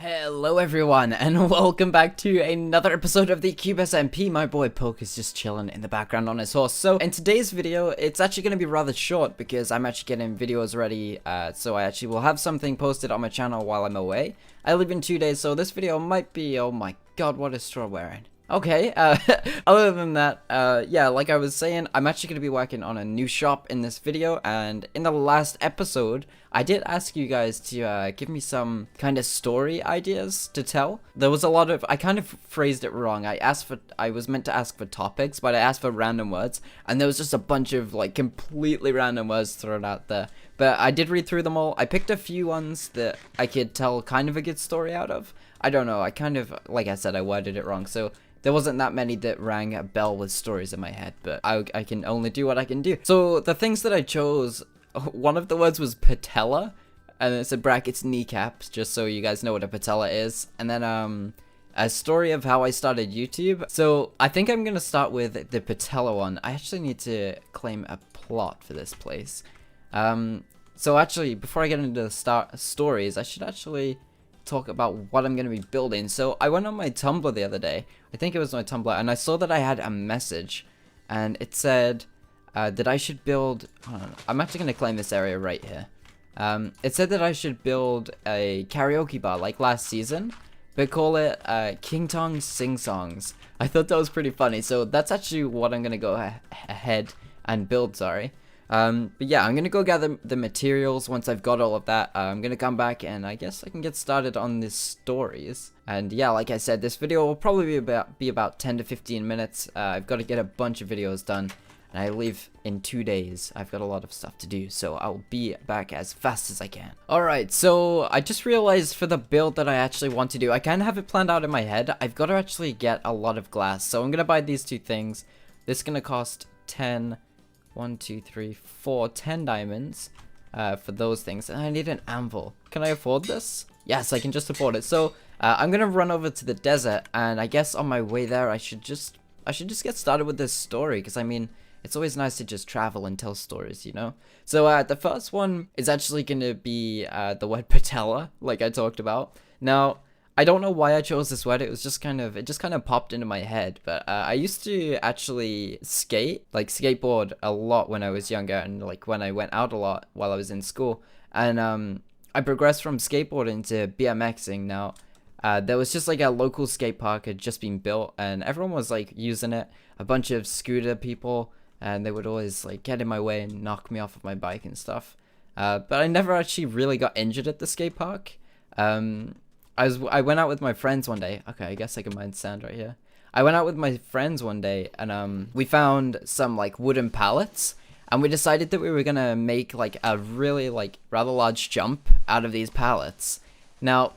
Hello everyone, and welcome back to another episode of the Cube SMP. My boy Poke is just chilling in the background on his horse. So in today's video, it's actually going to be rather short because I'm actually getting videos ready. So I actually will have something posted on my channel while I'm away. I leave in 2 days, so this video might be, oh my god, what is Straw wearing? Okay, other than that, yeah, like I was saying, I'm actually going to be working on a new shop in this video, and in the last episode, I did ask you guys to give me some kind of story ideas to tell. There was a lot of, I kind of phrased it wrong. I was meant to ask for topics, but I asked for random words, and there was just a bunch of, like, completely random words thrown out there. But I did read through them all. I picked a few ones that I could tell kind of a good story out of. I don't know, I kind of, like I said, I worded it wrong, so there wasn't that many that rang a bell with stories in my head, but I can only do what I can do. So the things that I chose, one of the words was Patella, and it said brackets kneecaps, just so you guys know what a patella is. And then a story of how I started YouTube. So I think I'm gonna start with the patella one. I actually need to claim a plot for this place. So actually, before I get into the stories, I should actually talk about what I'm going to be building. So I went on my Tumblr the other day, I think it was my Tumblr, and I saw that I had a message, and it said that I should build, I'm actually going to claim this area right here. It said that I should build a karaoke bar like last season, but call it Kiingtong Sing Songs. I thought that was pretty funny, so that's actually what I'm going to go ahead and build, sorry. But yeah, I'm gonna go gather the materials. Once I've got all of that, I'm gonna come back and I guess I can get started on the stories. And yeah, like I said, this video will probably be about 10 to 15 minutes. I've got to get a bunch of videos done, and I leave in 2 days. I've got a lot of stuff to do, so I'll be back as fast as I can. Alright, so I just realized for the build that I actually want to do, I kind of have it planned out in my head. I've got to actually get a lot of glass, so I'm gonna buy these two things. This is gonna cost 10 diamonds for those things, and I need an anvil. Can I afford this? Yes, I can just afford it. So I'm gonna run over to the desert, and I guess on my way there I should just get started with this story, because I mean, it's always nice to just travel and tell stories, you know. So the first one is actually gonna be the word patella, like I talked about. Now, I don't know why I chose this word. It just kind of popped into my head. But I used to actually skateboard a lot when I was younger, and like when I went out a lot while I was in school. And I progressed from skateboarding to BMXing. Now, there was just like a local skate park had just been built, and everyone was like using it. A bunch of scooter people, and they would always like get in my way and knock me off of my bike and stuff. But I never actually really got injured at the skate park. I went out with my friends one day. Okay, I guess I can mine sand right here. I went out with my friends one day, and we found some like wooden pallets, and we decided that we were gonna make like a really like rather large jump out of these pallets. Now,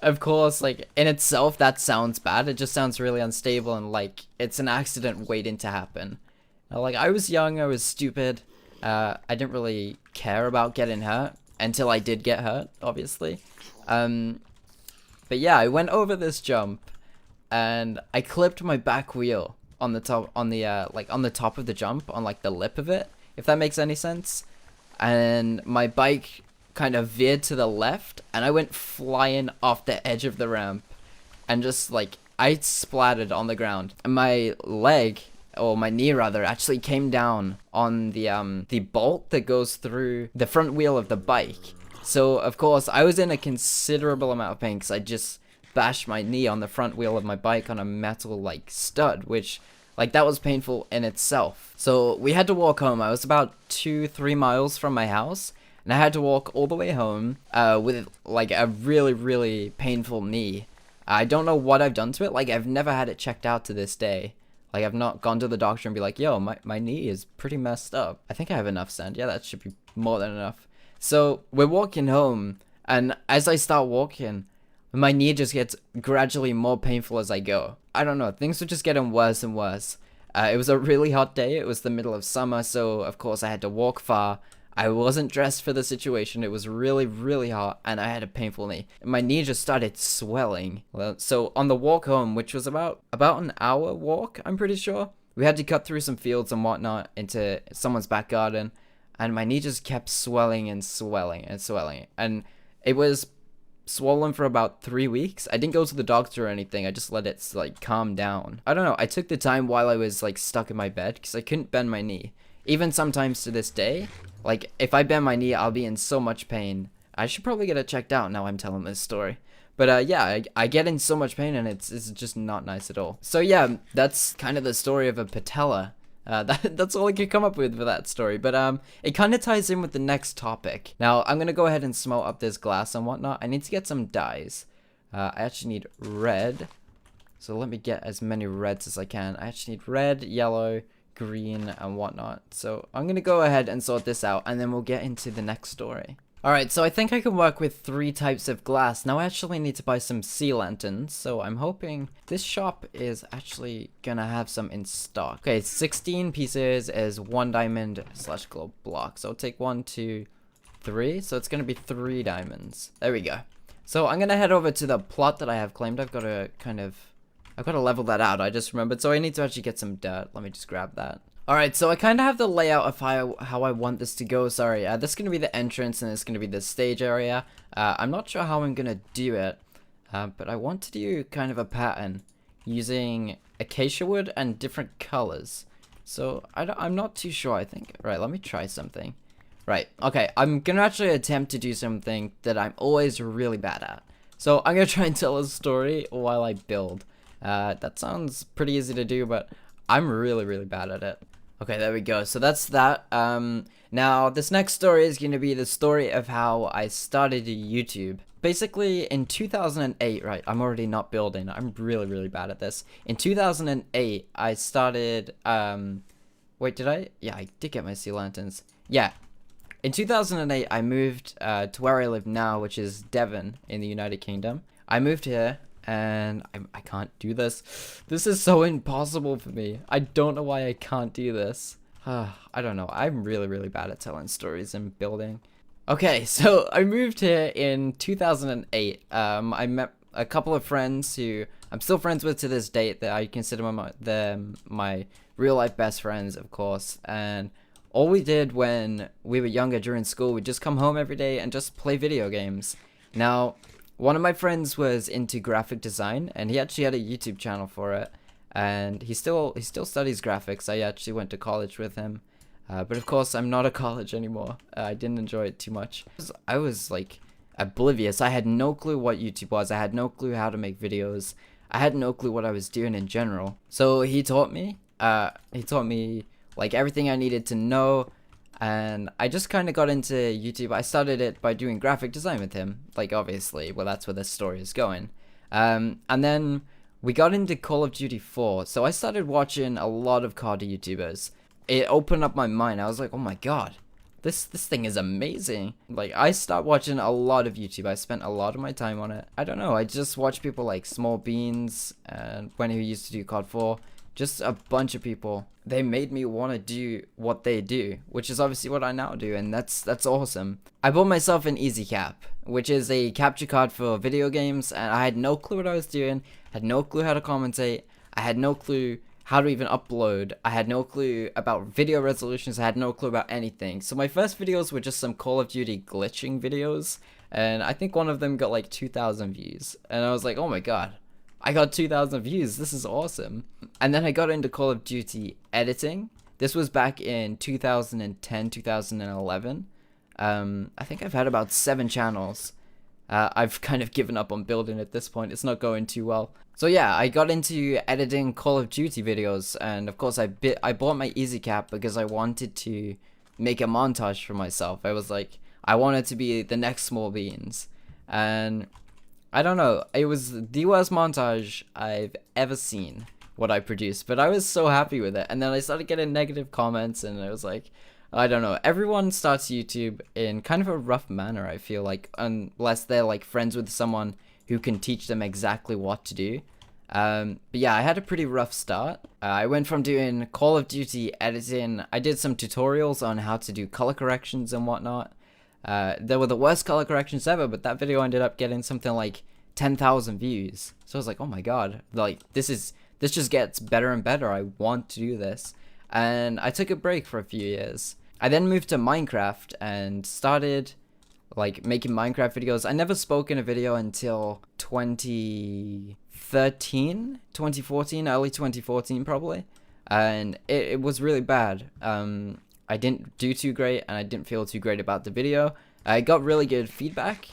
of course, like in itself that sounds bad. It just sounds really unstable, and like it's an accident waiting to happen. Like I was young, I was stupid. I didn't really care about getting hurt until I did get hurt, obviously. But yeah, I went over this jump, and I clipped my back wheel on the top, on the top of the jump, on like the lip of it, if that makes any sense. And my bike kind of veered to the left, and I went flying off the edge of the ramp, and just like I splattered on the ground. And my leg, or my knee rather, actually came down on the bolt that goes through the front wheel of the bike. So, of course, I was in a considerable amount of pain because I just bashed my knee on the front wheel of my bike on a metal, like, stud, which, like, that was painful in itself. So, we had to walk home. I was about 2-3 miles from my house, and I had to walk all the way home with, like, a really, really painful knee. I don't know what I've done to it. Like, I've never had it checked out to this day. Like, I've not gone to the doctor and be like, yo, my knee is pretty messed up. I think I have enough sand. Yeah, that should be more than enough. So we're walking home, and as I start walking, my knee just gets gradually more painful as I go. I don't know, things were just getting worse and worse. It was a really hot day. It was the middle of summer, so of course I had to walk far. I wasn't dressed for the situation. It was really, really hot, and I had a painful knee. My knee just started swelling. Well, so on the walk home, which was about an hour walk, I'm pretty sure, we had to cut through some fields and whatnot into someone's back garden. And my knee just kept swelling and swelling and swelling. And it was swollen for about 3 weeks. I didn't go to the doctor or anything. I just let it like calm down. I don't know. I took the time while I was like stuck in my bed because I couldn't bend my knee. Even sometimes to this day, like if I bend my knee, I'll be in so much pain. I should probably get it checked out now I'm telling this story. But yeah, I get in so much pain and it's just not nice at all. So yeah, that's kind of the story of a patella. That's all I could come up with for that story. But it kind of ties in with the next topic. Now, I'm going to go ahead and smelt up this glass and whatnot. I need to get some dyes. I actually need red. So let me get as many reds as I can. I actually need red, yellow, green, and whatnot. So I'm going to go ahead and sort this out, and then we'll get into the next story. Alright, so I think I can work with 3 types of glass. Now I actually need to buy some sea lanterns, so I'm hoping this shop is actually gonna have some in stock. Okay, 16 pieces is 1 diamond / gold block. So I'll take 1, 2, 3. So it's gonna be 3 diamonds. There we go. So I'm gonna head over to the plot that I have claimed. I've gotta level that out. I just remembered. So I need to actually get some dirt. Let me just grab that. Alright, so I kind of have the layout of how I want this to go. Sorry, this is going to be the entrance and it's going to be the stage area. I'm not sure how I'm going to do it, but I want to do kind of a pattern using acacia wood and different colors. So I'm not too sure, I think. Right, let me try something. Right, okay, I'm going to actually attempt to do something that I'm always really bad at. So I'm going to try and tell a story while I build. That sounds pretty easy to do, but I'm really, really bad at it. Okay, there we go. So that's that. Now, this next story is going to be the story of how I started YouTube. Basically, in 2008, right, I'm already not building. I'm really, really bad at this. In 2008, I started, wait, did I? Yeah, I did get my sea lanterns. Yeah. In 2008, I moved to where I live now, which is Devon in the United Kingdom. I moved here. And I can't do this. This is so impossible for me. I don't know why I can't do this. I don't know. I'm really, really bad at telling stories and building. Okay, so I moved here in 2008. I met a couple of friends who I'm still friends with to this date that I consider my real life best friends, of course. And all we did when we were younger during school, we'd just come home every day and just play video games. Now, one of my friends was into graphic design, and he actually had a YouTube channel for it. And he still studies graphics. I actually went to college with him, but of course I'm not at college anymore. I didn't enjoy it too much. I was like oblivious. I had no clue what YouTube was. I had no clue how to make videos. I had no clue what I was doing in general. So he taught me. He taught me like everything I needed to know. And I just kind of got into YouTube. I started it by doing graphic design with him. Like, obviously, well, that's where this story is going. And then we got into Call of Duty 4. So I started watching a lot of COD YouTubers. It opened up my mind. I was like, oh my god, this thing is amazing. Like, I started watching a lot of YouTube. I spent a lot of my time on it. I don't know. I just watched people like Small Beans and when he used to do COD 4. Just a bunch of people. They made me want to do what they do, which is obviously what I now do, and that's awesome. I bought myself an Easy Cap, which is a capture card for video games, and I had no clue what I was doing, had no clue how to commentate, I had no clue how to even upload, I had no clue about video resolutions, I had no clue about anything. So my first videos were just some Call of Duty glitching videos, and I think one of them got like 2,000 views, and I was like, oh my god. I got 2,000 views. This is awesome. And then I got into Call of Duty editing. This was back in 2010, 2011. I think I've had about 7 channels. I've kind of given up on building at this point. It's not going too well. So yeah, I got into editing Call of Duty videos. And of course, I bought my Easy Cap because I wanted to make a montage for myself. I was like, I wanted to be the next Small Beans. And I don't know, it was the worst montage I've ever seen, what I produced, but I was so happy with it. And then I started getting negative comments, and I was like, I don't know, everyone starts YouTube in kind of a rough manner, I feel like, unless they're like friends with someone who can teach them exactly what to do. But yeah, I had a pretty rough start. I went from doing Call of Duty editing, I did some tutorials on how to do color corrections and whatnot. They were the worst color corrections ever, but that video ended up getting something like 10,000 views. So I was like, oh my god, like this just gets better and better. I want to do this. And I took a break for a few years. I then moved to Minecraft and started like making Minecraft videos. I never spoke in a video until 2014, early 2014 probably, and it was really bad. I didn't do too great, and I didn't feel too great about the video. I got really good feedback,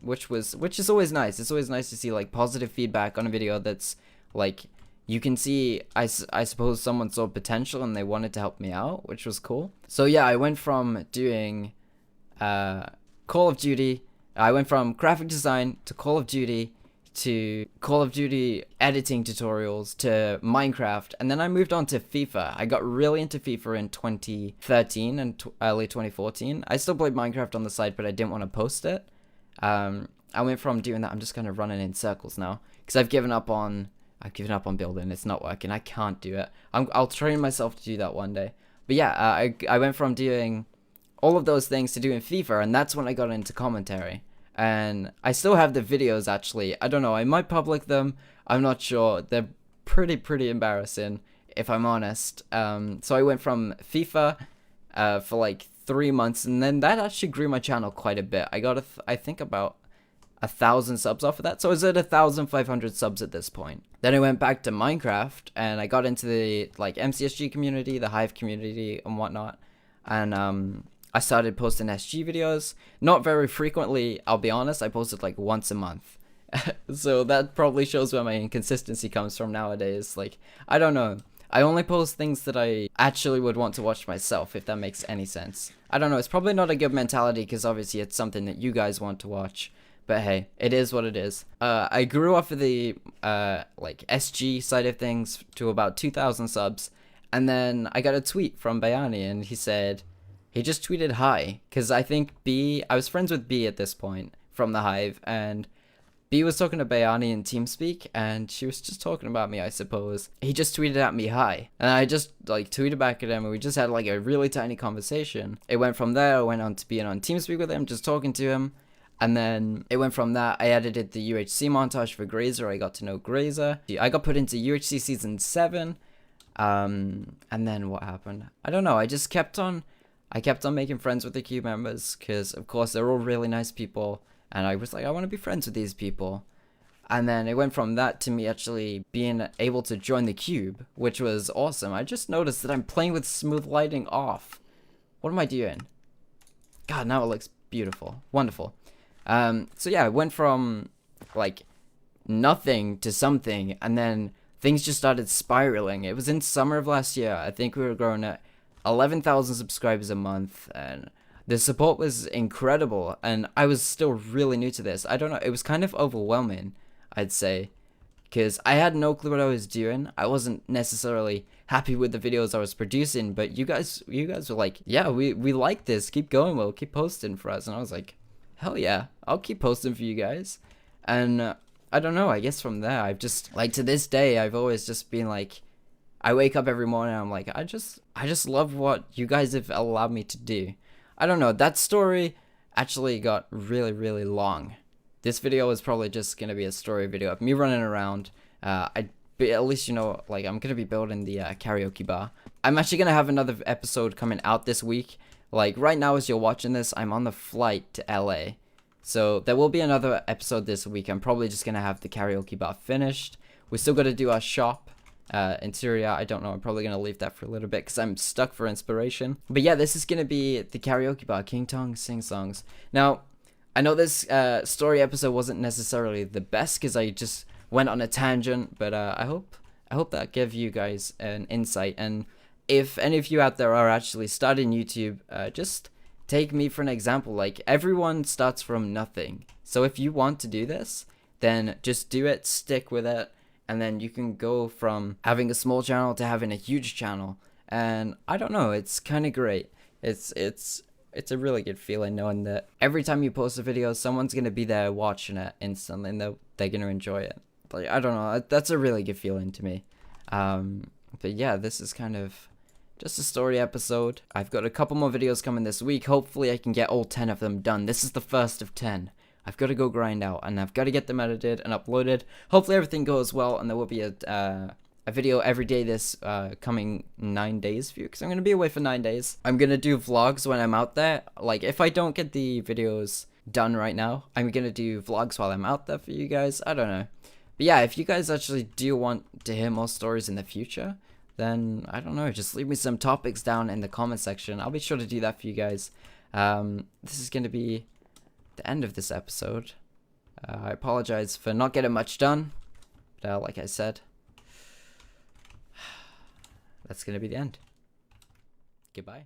which is always nice. It's always nice to see like positive feedback on a video that's like, you can see, I suppose someone saw potential and they wanted to help me out, which was cool. So yeah, I went from doing Call of Duty, I went from graphic design to Call of Duty to Call of Duty editing tutorials to Minecraft, and then I moved on to FIFA. I got really into FIFA in 2013 and early 2014. I still played Minecraft on the side, but I didn't want to post it. I went from doing that, I'm just kind of running in circles now, because I've given up on building. It's not working. I can't do it. I'll train myself to do that one day. But yeah, I went from doing all of those things to doing FIFA, and that's when I got into commentary. And I still have the videos, actually. I don't know, I might public them. I'm not sure. They're pretty embarrassing, if I'm honest. So I went from FIFA for like 3 months, and then that actually grew my channel quite a bit. I got, I think, about 1,000 subs off of that. So I was at 1,500 subs at this point. Then I went back to Minecraft, and I got into the like MCSG community, the Hive community, and whatnot. And I started posting SG videos. Not very frequently, I'll be honest. I posted like once a month. So that probably shows where my inconsistency comes from nowadays. Like, I don't know. I only post things that I actually would want to watch myself, if that makes any sense. I don't know. It's probably not a good mentality, because obviously it's something that you guys want to watch. But hey, it is what it is. I grew off of the like SG side of things to about 2,000 subs. And then I got a tweet from Bayani, and he said, he just tweeted hi, because I think I was friends with B at this point from the Hive, and B was talking to Bayani in TeamSpeak, and she was just talking about me, I suppose. He just tweeted at me hi, and I just like tweeted back at him, and we just had like a really tiny conversation. It went from there, I went on to being on TeamSpeak with him, just talking to him, and then it went from that. I edited the UHC montage for Grazer. I got to know Grazer. I got put into UHC Season 7, and then what happened? I don't know, I kept on making friends with the Cube members, because of course they're all really nice people, and I was like, I want to be friends with these people. And then it went from that to me actually being able to join the Cube, which was awesome. I just noticed that I'm playing with smooth lighting off. What am I doing? God, now it looks beautiful. Wonderful. So yeah, I went from like nothing to something, and then things just started spiraling. It was in summer of last year. I think we were growing at 11,000 subscribers a month, and the support was incredible, and I was still really new to this. I don't know, it was kind of overwhelming, I'd say, because I had no clue what I was doing. I wasn't necessarily happy with the videos I was producing, but you guys were like, yeah, we like this, keep going, we'll keep posting for us. And I was like, hell yeah, I'll keep posting for you guys. And I don't know, I guess from there, I've just, like, to this day, I've always just been like, I wake up every morning and I'm like, I just love what you guys have allowed me to do. I don't know, that story actually got really long. This video is probably just gonna be a story video of me running around. At least, you know, like, I'm gonna be building the karaoke bar. I'm actually gonna have another episode coming out this week. Like, right now as you're watching this, I'm on the flight to LA. So there will be another episode this week. I'm probably just gonna have the karaoke bar finished. We still gotta do our shop. Interior, I don't know, I'm probably gonna leave that for a little bit because I'm stuck for inspiration. But yeah, this is gonna be the karaoke bar, Kiingtong sing songs. Now, I know this story episode wasn't necessarily the best because I just went on a tangent, but I hope that gave you guys an insight. And if any of you out there are actually starting YouTube, just take me for an example. Like, everyone starts from nothing, so if you want to do this, then just do it, stick with it. And then you can go from having a small channel to having a huge channel. And I don't know, it's kind of great. It's a really good feeling knowing that every time you post a video, someone's going to be there watching it instantly, and they're going to enjoy it. Like, I don't know, that's a really good feeling to me. But yeah, this is kind of just a story episode. I've got a couple more videos coming this week. Hopefully I can get all 10 of them done. This is the first of 10. I've got to go grind out, and I've got to get them edited and uploaded. Hopefully everything goes well, and there will be a a video every day this coming 9 days for you, because I'm going to be away for 9 days. I'm going to do vlogs when I'm out there. Like, if I don't get the videos done right now, I'm going to do vlogs while I'm out there for you guys. I don't know. But yeah, if you guys actually do want to hear more stories in the future, then I don't know, just leave me some topics down in the comment section. I'll be sure to do that for you guys. This is going to be the end of this episode. I apologize for not getting much done, but like I said, that's going to be the end. Goodbye.